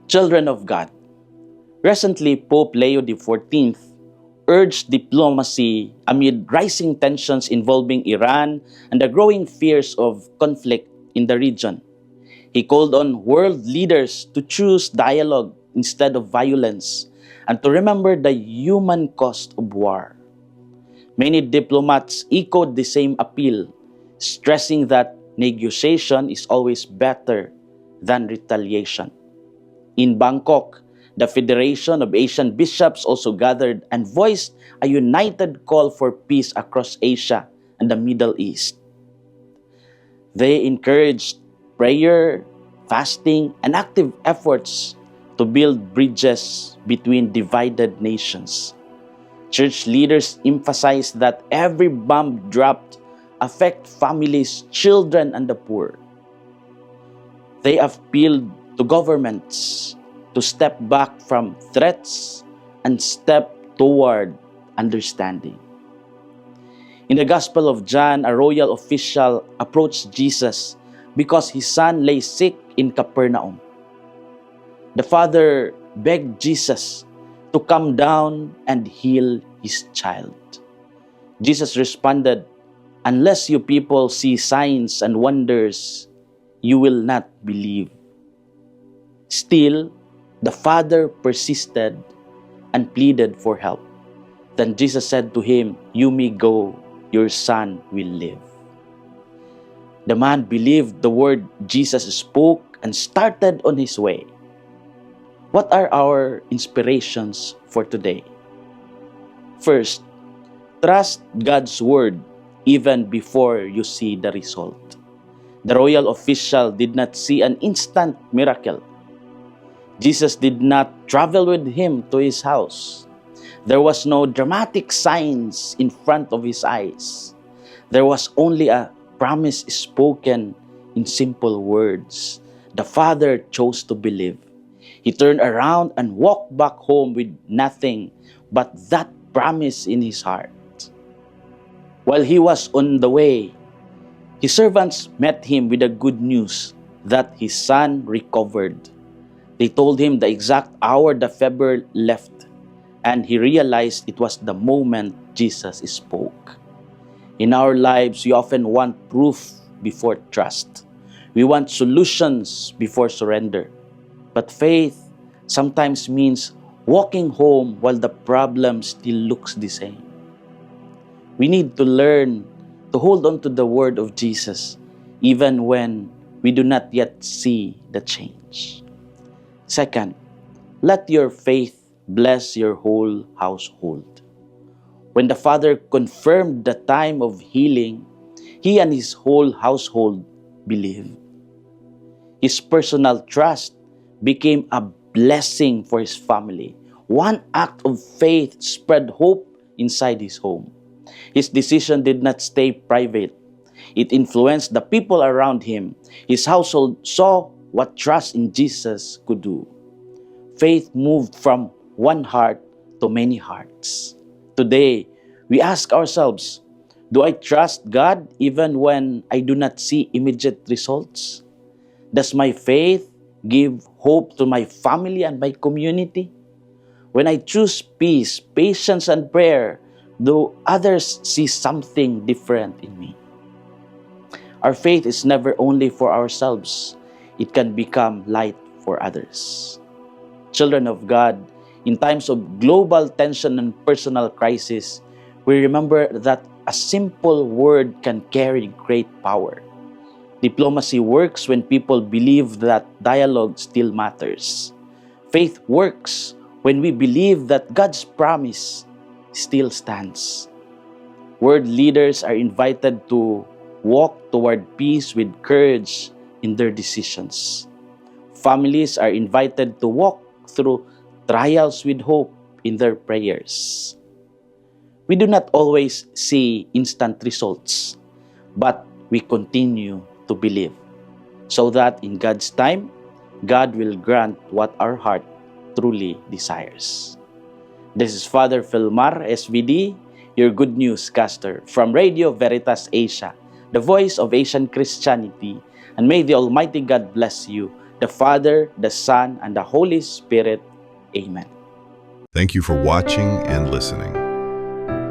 Children of God, recently Pope Leo XIV urged diplomacy amid rising tensions involving Iran and the growing fears of conflict in the region. He called on world leaders to choose dialogue instead of violence and to remember the human cost of war. Many diplomats echoed the same appeal, stressing that negotiation is always better than retaliation. In Bangkok, the Federation of Asian Bishops also gathered and voiced a united call for peace across Asia and the Middle East. They encouraged prayer, fasting, and active efforts to build bridges between divided nations. Church leaders emphasized that every bomb dropped affects families, children, and the poor. They appealed to governments to step back from threats and step toward understanding. In the Gospel of John, a royal official approached Jesus because his son lay sick in Capernaum. The father begged Jesus to come down and heal his child. Jesus responded, "Unless you people see signs and wonders, you will not believe." Still, the father persisted and pleaded for help. Then Jesus said to him, "You may go, your son will live." The man believed the word Jesus spoke and started on his way. What are our inspirations for today? First, trust God's word even before you see the result. The royal official did not see an instant miracle. Jesus did not travel with him to his house. There was no dramatic signs in front of his eyes. There was only a promise spoken in simple words. The father chose to believe. He turned around and walked back home with nothing but that promise in his heart. While he was on the way, his servants met him with the good news that his son recovered. They told him the exact hour the fever left, and he realized it was the moment Jesus spoke. In our lives, we often want proof before trust. We want solutions before surrender. But faith sometimes means walking home while the problem still looks the same. We need to learn to hold on to the word of Jesus even when we do not yet see the change. Second, let your faith bless your whole household. When the father confirmed the time of healing, he and his whole household believed. His personal trust became a blessing for his family. One act of faith spread hope inside his home. His decision did not stay private. It influenced the people around him. His household saw what trust in Jesus could do. Faith moved from one heart to many hearts. Today, we ask ourselves, do I trust God even when I do not see immediate results? Does my faith give hope to my family and my community? When I choose peace, patience, and prayer, do others see something different in me? Our faith is never only for ourselves. It can become light for others. Children of God, in times of global tension and personal crisis, we remember that a simple word can carry great power. Diplomacy works when people believe that dialogue still matters. Faith works when we believe that God's promise still stands. World leaders are invited to walk toward peace with courage in their decisions. Families are invited to walk through trials with hope in their prayers. We do not always see instant results, but we continue to believe, so that in God's time, God will grant what our heart truly desires. This is Father Filmar, SVD, your good newscaster from Radio Veritas Asia, the voice of Asian Christianity, and may the Almighty God bless you the Father, the Son, and the Holy Spirit. Amen. Thank you for watching and listening.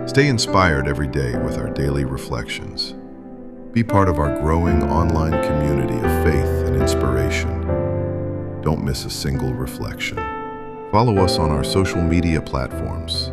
Stay inspired every day with our daily reflections. Be part of our growing online community of faith and inspiration. Don't miss a single reflection. Follow us on our social media platforms